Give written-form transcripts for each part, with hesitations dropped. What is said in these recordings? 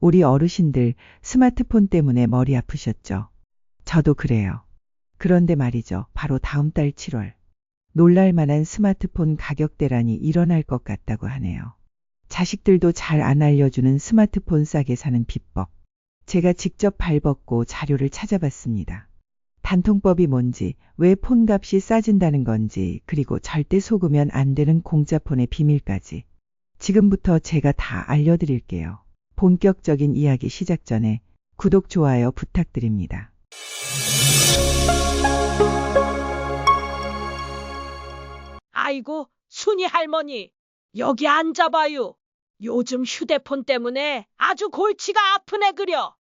우리 어르신들 스마트폰 때문에 머리 아프셨죠? 저도 그래요. 그런데 말이죠. 바로 다음 달 7월. 놀랄만한 스마트폰 가격 대란이 일어날 것 같다고 하네요. 자식들도 잘 안 알려주는 스마트폰 싸게 사는 비법. 제가 직접 발벗고 자료를 찾아봤습니다. 단통법이 뭔지, 왜 폰값이 싸진다는 건지, 그리고 절대 속으면 안 되는 공짜폰의 비밀까지. 지금부터 제가 다 알려드릴게요. 본격적인 이야기 시작 전에 구독, 좋아요 부탁드립니다. 아이고, 순이 할머니, 여기 앉아봐요. 요즘 휴대폰 때문에 아주 골치가 아프네 그려.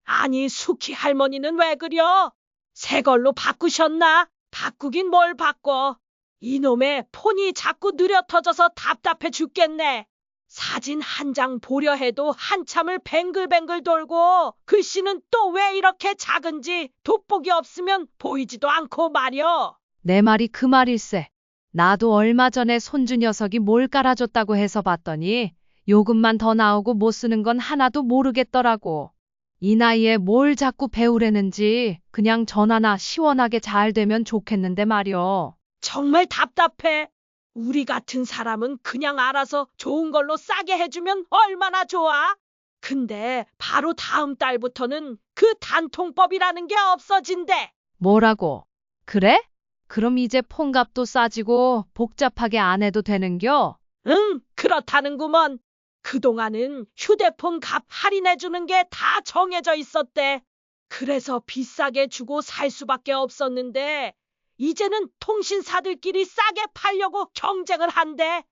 아니, 수키 할머니는 왜 그려? 새 걸로 바꾸셨나? 바꾸긴 뭘 바꿔. 이놈의 폰이 자꾸 느려 터져서 답답해 죽겠네. 사진 한 장 보려 해도 한참을 뱅글뱅글 돌고, 글씨는 또 왜 이렇게 작은지 돋보기 없으면 보이지도 않고 말이여. 내 말이 그 말일세. 나도 얼마 전에 손주 녀석이 뭘 깔아줬다고 해서 봤더니 요금만 더 나오고 못 쓰는 건 하나도 모르겠더라고. 이 나이에 뭘 자꾸 배우려는지 그냥 전화나 시원하게 잘 되면 좋겠는데 말이여. 정말 답답해. 우리 같은 사람은 그냥 알아서 좋은 걸로 싸게 해주면 얼마나 좋아. 근데 바로 다음 달부터는 그 단통법이라는 게 없어진대. 뭐라고? 그래? 그럼 이제 폰값도 싸지고 복잡하게 안 해도 되는겨? 응, 그렇다는구먼. 그동안은 휴대폰 값 할인해주는 게 다 정해져 있었대. 그래서 비싸게 주고 살 수밖에 없었는데, 이제는 통신사들끼리 싸게 팔려고 경쟁을 한대.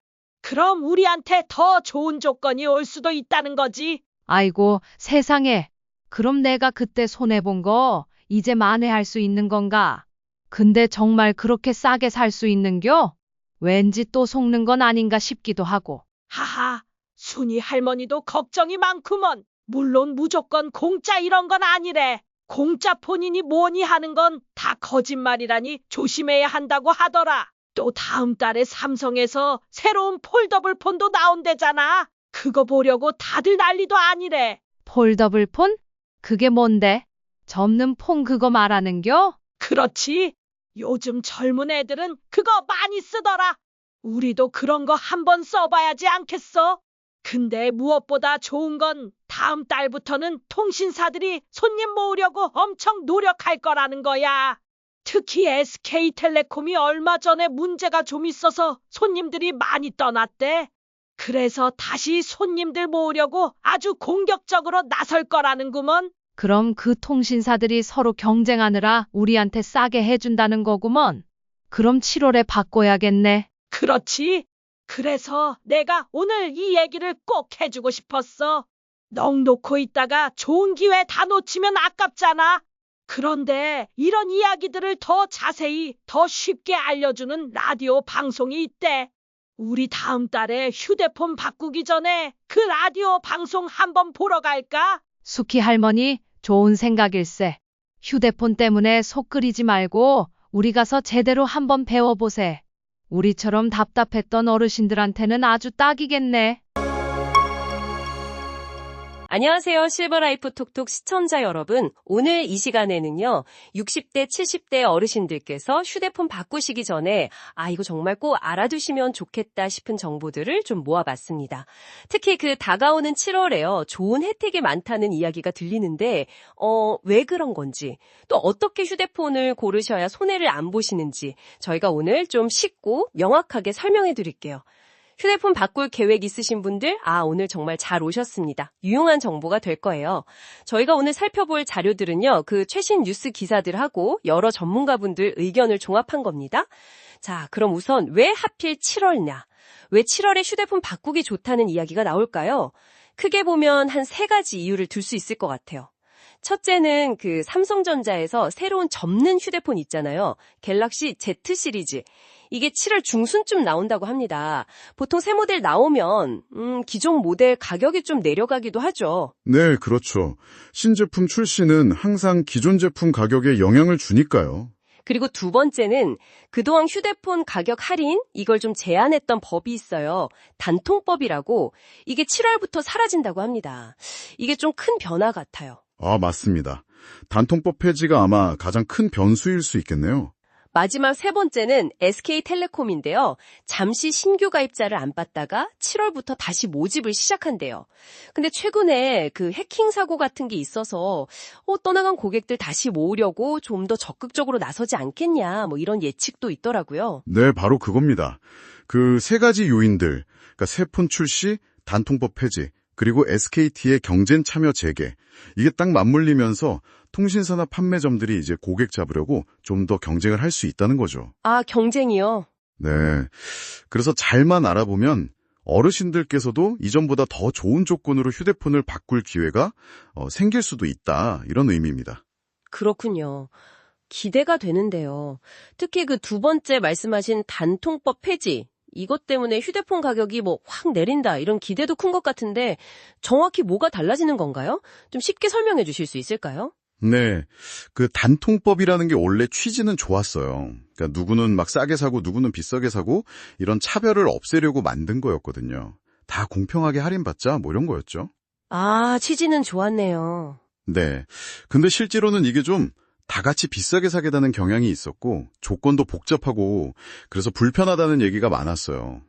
그럼 우리한테 더 좋은 조건이 올 수도 있다는 거지. 아이고, 세상에. 그럼 내가 그때 손해본 거 이제 만회할 수 있는 건가? 근데 정말 그렇게 싸게 살 수 있는겨? 왠지 또 속는 건 아닌가 싶기도 하고. 하하, 순이 할머니도 걱정이 많구먼. 물론 무조건 공짜 이런 건 아니래. 공짜 폰이니 뭐니 하는 건 다 거짓말이라니 조심해야 한다고 하더라. 또 다음 달에 삼성에서 새로운 폴더블 폰도 나온대잖아. 그거 보려고 다들 난리도 아니래. 폴더블 폰? 그게 뭔데? 접는 폰 그거 말하는겨? 그렇지. 요즘 젊은 애들은 그거 많이 쓰더라. 우리도 그런 거 한번 써봐야지 않겠어? 근데 무엇보다 좋은 건 다음 달부터는 통신사들이 손님 모으려고 엄청 노력할 거라는 거야. 특히 SK텔레콤이 얼마 전에 문제가 좀 있어서 손님들이 많이 떠났대. 그래서 다시 손님들 모으려고 아주 공격적으로 나설 거라는구먼. 그럼 그 통신사들이 서로 경쟁하느라 우리한테 싸게 해준다는 거구먼. 그럼 7월에 바꿔야겠네. 그렇지. 그래서 내가 오늘 이 얘기를 꼭 해주고 싶었어. 넋 놓고 있다가 좋은 기회 다 놓치면 아깝잖아. 그런데 이런 이야기들을 더 자세히, 더 쉽게 알려주는 라디오 방송이 있대. 우리 다음 달에 휴대폰 바꾸기 전에 그 라디오 방송 한번 보러 갈까? 수키 할머니, 좋은 생각일세. 휴대폰 때문에 속 끓이지 말고 우리 가서 제대로 한번 배워보세. 우리처럼 답답했던 어르신들한테는 아주 딱이겠네. 안녕하세요. 실버라이프 톡톡 시청자 여러분. 오늘 이 시간에는요. 60대, 70대 어르신들께서 휴대폰 바꾸시기 전에 이거 정말 꼭 알아두시면 좋겠다 싶은 정보들을 좀 모아봤습니다. 특히 그 다가오는 7월에요. 좋은 혜택이 많다는 이야기가 들리는데 왜 그런 건지 또 어떻게 휴대폰을 고르셔야 손해를 안 보시는지 저희가 오늘 좀 쉽고 명확하게 설명해 드릴게요. 휴대폰 바꿀 계획 있으신 분들, 오늘 정말 잘 오셨습니다. 유용한 정보가 될 거예요. 저희가 오늘 살펴볼 자료들은요, 그 최신 뉴스 기사들하고 여러 전문가분들 의견을 종합한 겁니다. 자, 그럼 우선 왜 하필 7월냐? 왜 7월에 휴대폰 바꾸기 좋다는 이야기가 나올까요? 크게 보면 한 3가지 이유를 들 수 있을 것 같아요. 첫째는 그 삼성전자에서 새로운 접는 휴대폰 있잖아요. 갤럭시 Z 시리즈. 이게 7월 중순쯤 나온다고 합니다. 보통 새 모델 나오면 기존 모델 가격이 좀 내려가기도 하죠. 네, 그렇죠. 신제품 출시는 항상 기존 제품 가격에 영향을 주니까요. 그리고 두 번째는 그동안 휴대폰 가격 할인 이걸 좀 제한했던 법이 있어요. 단통법이라고 이게 7월부터 사라진다고 합니다. 이게 좀 큰 변화 같아요. 아, 맞습니다. 단통법 폐지가 아마 가장 큰 변수일 수 있겠네요. 마지막 세 번째는 SK텔레콤인데요. 잠시 신규 가입자를 안 받다가 7월부터 다시 모집을 시작한대요. 근데 최근에 그 해킹 사고 같은 게 있어서 떠나간 고객들 다시 모으려고 좀 더 적극적으로 나서지 않겠냐, 뭐 이런 예측도 있더라고요. 네, 바로 그겁니다. 그 세 가지 요인들, 그러니까 새 폰 출시, 단통법 폐지, 그리고 SKT의 경쟁 참여 재개, 이게 딱 맞물리면서 통신사나 판매점들이 이제 고객 잡으려고 좀 더 경쟁을 할 수 있다는 거죠. 아, 경쟁이요? 네. 그래서 잘만 알아보면 어르신들께서도 이전보다 더 좋은 조건으로 휴대폰을 바꿀 기회가 생길 수도 있다, 이런 의미입니다. 그렇군요. 기대가 되는데요. 특히 그 두 번째 말씀하신 단통법 폐지, 이것 때문에 휴대폰 가격이 뭐 확 내린다, 이런 기대도 큰 것 같은데 정확히 뭐가 달라지는 건가요? 좀 쉽게 설명해 주실 수 있을까요? 네. 그 단통법이라는 게 원래 취지는 좋았어요. 그러니까 누구는 막 싸게 사고 누구는 비싸게 사고 이런 차별을 없애려고 만든 거였거든요. 다 공평하게 할인받자, 뭐 이런 거였죠. 아, 취지는 좋았네요. 네. 근데 실제로는 이게 좀 다 같이 비싸게 사게 되는 경향이 있었고 조건도 복잡하고 그래서 불편하다는 얘기가 많았어요.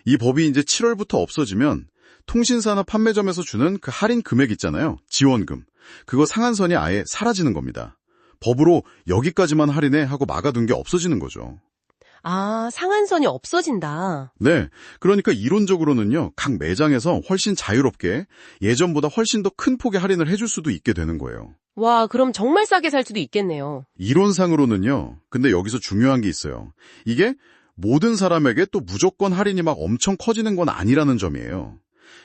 이 법이 이제 7월부터 없어지면 통신사나 판매점에서 주는 그 할인 금액 있잖아요. 지원금. 그거 상한선이 아예 사라지는 겁니다. 법으로 여기까지만 할인해 하고 막아둔 게 없어지는 거죠. 아, 상한선이 없어진다. 네. 그러니까 이론적으로는요, 각 매장에서 훨씬 자유롭게 예전보다 훨씬 더 큰 폭의 할인을 해줄 수도 있게 되는 거예요. 와, 그럼 정말 싸게 살 수도 있겠네요. 이론상으로는요. 근데 여기서 중요한 게 있어요. 이게 모든 사람에게 또 무조건 할인이 막 엄청 커지는 건 아니라는 점이에요.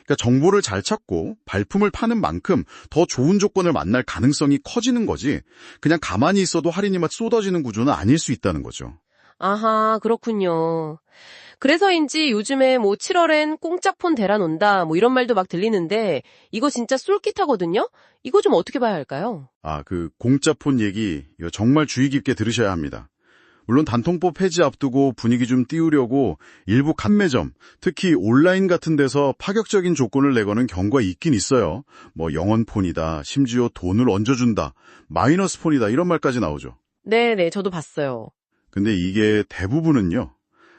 그러니까 정보를 잘 찾고 발품을 파는 만큼 더 좋은 조건을 만날 가능성이 커지는 거지, 그냥 가만히 있어도 할인이 막 쏟아지는 구조는 아닐 수 있다는 거죠. 아하, 그렇군요. 그래서인지 요즘에 뭐 7월엔 공짜 폰 대란온다, 뭐 이런 말도 막 들리는데 이거 진짜 쏠깃하거든요? 이거 좀 어떻게 봐야 할까요? 아, 그 공짜 폰 얘기 이거 정말 주의 깊게 들으셔야 합니다. 물론 단통법 폐지 앞두고 분위기 좀 띄우려고 일부 판매점, 특히 온라인 같은 데서 파격적인 조건을 내거는 경우가 있긴 있어요. 뭐 영원폰이다, 심지어 돈을 얹어준다, 마이너스 폰이다, 이런 말까지 나오죠. 네네, 저도 봤어요. 근데 이게 대부분은요,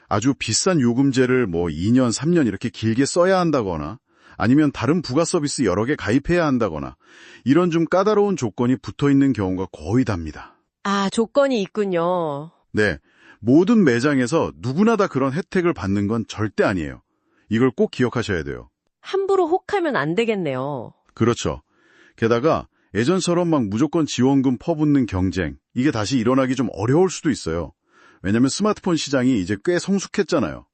아주 비싼 요금제를 뭐 2년, 3년 이렇게 길게 써야 한다거나 아니면 다른 부가 서비스 여러 개 가입해야 한다거나 이런 좀 까다로운 조건이 붙어 있는 경우가 거의 답니다. 아, 조건이 있군요. 네, 모든 매장에서 누구나 다 그런 혜택을 받는 건 절대 아니에요. 이걸 꼭 기억하셔야 돼요. 함부로 혹하면 안 되겠네요. 그렇죠. 게다가 예전처럼 막 무조건 지원금 퍼붓는 경쟁, 이게 다시 일어나기 좀 어려울 수도 있어요. 왜냐면 스마트폰 시장이 이제 꽤 성숙했잖아요.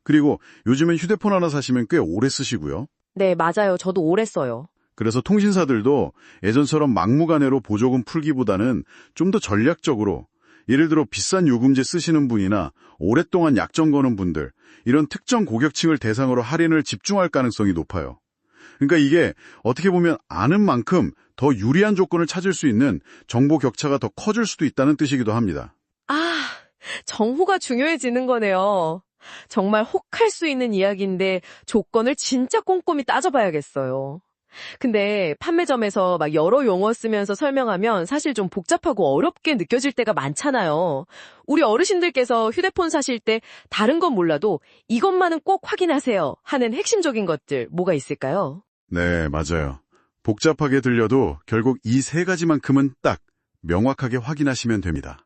그리고 요즘엔 휴대폰 하나 사시면 꽤 오래 쓰시고요. 네, 맞아요. 저도 오래 써요. 그래서 통신사들도 예전처럼 막무가내로 보조금 풀기보다는 좀 더 전략적으로, 예를 들어 비싼 요금제 쓰시는 분이나 오랫동안 약정 거는 분들, 이런 특정 고객층을 대상으로 할인을 집중할 가능성이 높아요. 그러니까 이게 어떻게 보면 아는 만큼 더 유리한 조건을 찾을 수 있는 정보 격차가 더 커질 수도 있다는 뜻이기도 합니다. 아, 정보가 중요해지는 거네요. 정말 혹할 수 있는 이야기인데 조건을 진짜 꼼꼼히 따져봐야겠어요. 근데 판매점에서 막 여러 용어 쓰면서 설명하면 사실 좀 복잡하고 어렵게 느껴질 때가 많잖아요. 우리 어르신들께서 휴대폰 사실 때 다른 건 몰라도 이것만은 꼭 확인하세요 하는 핵심적인 것들 뭐가 있을까요? 네, 맞아요. 복잡하게 들려도 결국 이 세 가지만큼은 딱 명확하게 확인하시면 됩니다.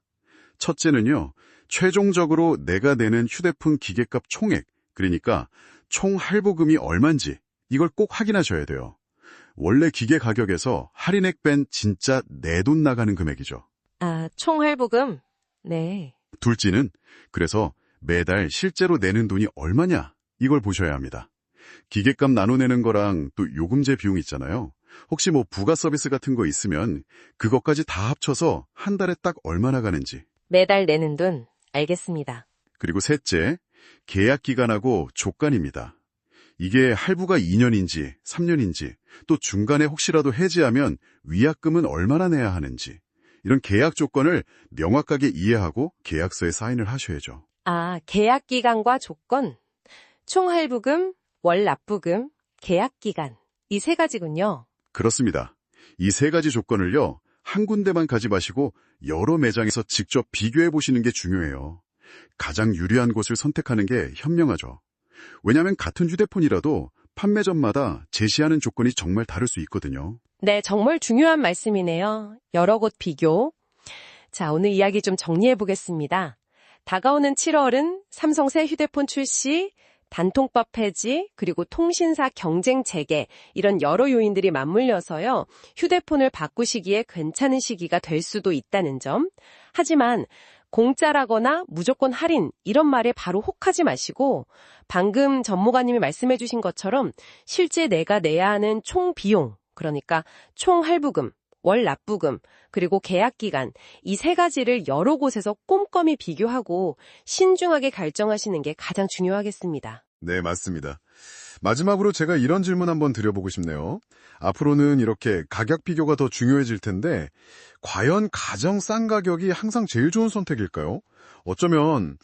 첫째는요, 최종적으로 내가 내는 휴대폰 기계값 총액, 그러니까 총 할부금이 얼만지 이걸 꼭 확인하셔야 돼요. 원래 기계 가격에서 할인액 뺀 진짜 내 돈 나가는 금액이죠. 아, 총 할부금? 네. 둘째는 그래서 매달 실제로 내는 돈이 얼마냐 이걸 보셔야 합니다. 기계값 나눠내는 거랑 또 요금제 비용 있잖아요. 혹시 뭐 부가 서비스 같은 거 있으면 그것까지 다 합쳐서 한 달에 딱 얼마 나가는지. 매달 내는 돈 알겠습니다. 그리고 셋째, 계약 기간하고 조건입니다. 이게 할부가 2년인지 3년인지 또 중간에 혹시라도 해지하면 위약금은 얼마나 내야 하는지 이런 계약 조건을 명확하게 이해하고 계약서에 사인을 하셔야죠. 아, 계약 기간과 조건, 총 할부금, 월 납부금, 계약 기간 이 세 가지군요. 그렇습니다. 이 세 가지 조건을요, 한 군데만 가지 마시고 여러 매장에서 직접 비교해 보시는 게 중요해요. 가장 유리한 곳을 선택하는 게 현명하죠. 왜냐하면 같은 휴대폰이라도 판매점마다 제시하는 조건이 정말 다를 수 있거든요. 네, 정말 중요한 말씀이네요. 여러 곳 비교. 자, 오늘 이야기 좀 정리해 보겠습니다. 다가오는 7월은 삼성 새 휴대폰 출시, 단통법 폐지, 그리고 통신사 경쟁 재개, 이런 여러 요인들이 맞물려서요, 휴대폰을 바꾸시기에 괜찮은 시기가 될 수도 있다는 점. 하지만 공짜라거나 무조건 할인, 이런 말에 바로 혹하지 마시고, 방금 전무관님이 말씀해 주신 것처럼 실제 내가 내야 하는 총 비용, 그러니까 총 할부금, 월 납부금, 그리고 계약 기간, 이 세 가지를 여러 곳에서 꼼꼼히 비교하고 신중하게 결정하시는 게 가장 중요하겠습니다. 네, 맞습니다. 마지막으로 제가 이런 질문 한번 드려보고 싶네요. 앞으로는 이렇게 가격 비교가 더 중요해질 텐데 과연 가장 싼 가격이 항상 제일 좋은 선택일까요? 어쩌면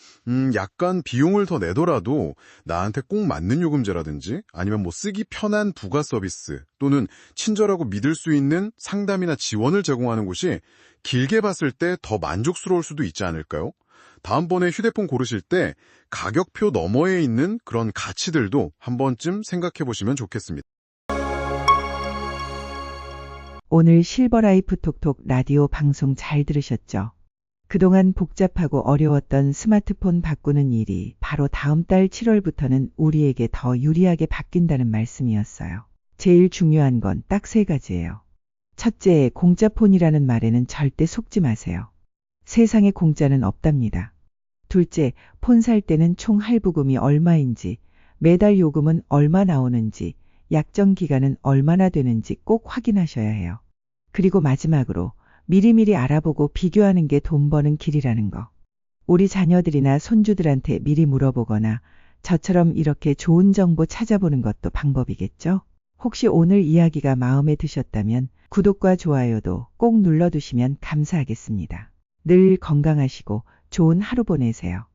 약간 비용을 더 내더라도 나한테 꼭 맞는 요금제라든지 아니면 뭐 쓰기 편한 부가 서비스 또는 친절하고 믿을 수 있는 상담이나 지원을 제공하는 곳이 길게 봤을 때 더 만족스러울 수도 있지 않을까요? 다음번에 휴대폰 고르실 때 가격표 너머에 있는 그런 가치들도 한 번쯤 생각해 보시면 좋겠습니다. 오늘 실버라이프 톡톡 라디오 방송 잘 들으셨죠? 그동안 복잡하고 어려웠던 스마트폰 바꾸는 일이 바로 다음 달 7월부터는 우리에게 더 유리하게 바뀐다는 말씀이었어요. 제일 중요한 건 딱 세 가지예요. 첫째, 공짜폰이라는 말에는 절대 속지 마세요. 세상에 공짜는 없답니다. 둘째, 폰 살 때는 총 할부금이 얼마인지, 매달 요금은 얼마 나오는지, 약정 기간은 얼마나 되는지 꼭 확인하셔야 해요. 그리고 마지막으로 미리미리 알아보고 비교하는 게 돈 버는 길이라는 거. 우리 자녀들이나 손주들한테 미리 물어보거나 저처럼 이렇게 좋은 정보 찾아보는 것도 방법이겠죠? 혹시 오늘 이야기가 마음에 드셨다면 구독과 좋아요도 꼭 눌러두시면 감사하겠습니다. 늘 건강하시고 좋은 하루 보내세요.